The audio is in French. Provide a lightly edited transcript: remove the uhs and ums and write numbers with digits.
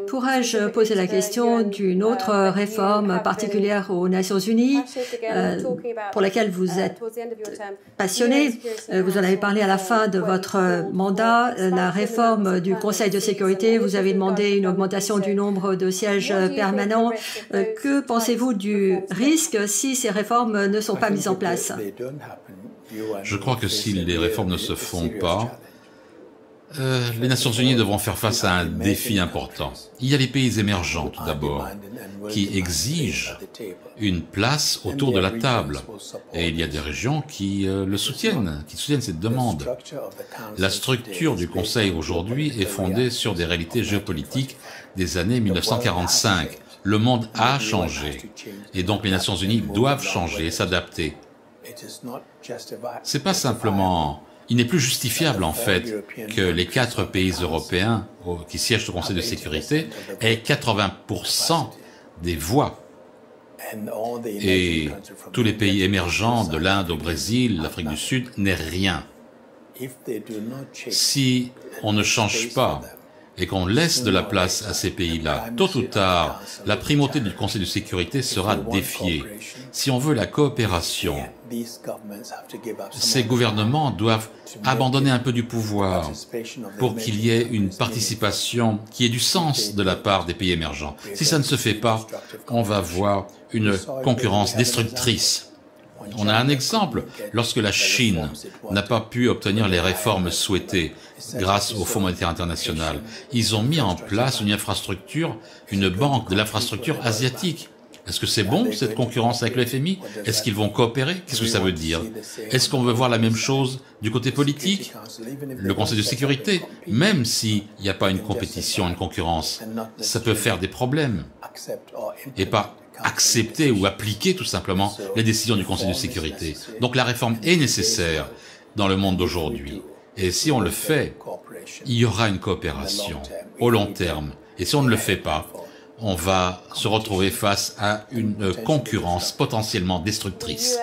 Pourrais-je poser la question d'une autre réforme particulière aux Nations Unies pour laquelle vous êtes passionné? Vous en avez parlé à la fin de votre mandat, la réforme du Conseil de sécurité. Vous avez demandé une augmentation du nombre de sièges permanents. Que pensez-vous du risque si ces réformes ne sont pas mises en place? Je crois que si les réformes ne se font pas, les Nations Unies devront faire face à un défi important. Il y a les pays émergents, tout d'abord, qui exigent une place autour de la table. Et il y a des régions qui le soutiennent, qui soutiennent cette demande. La structure du Conseil aujourd'hui est fondée sur des réalités géopolitiques des années 1945. Le monde a changé. Et donc les Nations Unies doivent changer, s'adapter. C'est pas simplement... Il n'est plus justifiable, en fait, que les 4 pays européens qui siègent au Conseil de sécurité aient 80% des voix. Et tous les pays émergents, de l'Inde au Brésil, l'Afrique du Sud, n'aient rien. Si on ne change pas et qu'on laisse de la place à ces pays-là, tôt ou tard, la primauté du Conseil de sécurité sera défiée. Si on veut la coopération, ces gouvernements doivent abandonner un peu du pouvoir pour qu'il y ait une participation qui ait du sens de la part des pays émergents. Si ça ne se fait pas, on va voir une concurrence destructrice. On a un exemple, lorsque la Chine n'a pas pu obtenir les réformes souhaitées grâce au Fonds monétaire international, ils ont mis en place une infrastructure, une banque de l'infrastructure asiatique. Est-ce que c'est bon, cette concurrence avec le FMI? Est-ce qu'ils vont coopérer? Qu'est-ce que ça veut dire? Est-ce qu'on veut voir la même chose du côté politique? Le Conseil de sécurité, même s'il n'y a pas une compétition, une concurrence, ça peut faire des problèmes. Et pas accepter ou appliquer tout simplement les décisions du Conseil de sécurité. Donc la réforme est nécessaire dans le monde d'aujourd'hui. Et si on le fait, il y aura une coopération au long terme. Et si on ne le fait pas, on va se retrouver face à une concurrence potentiellement destructrice.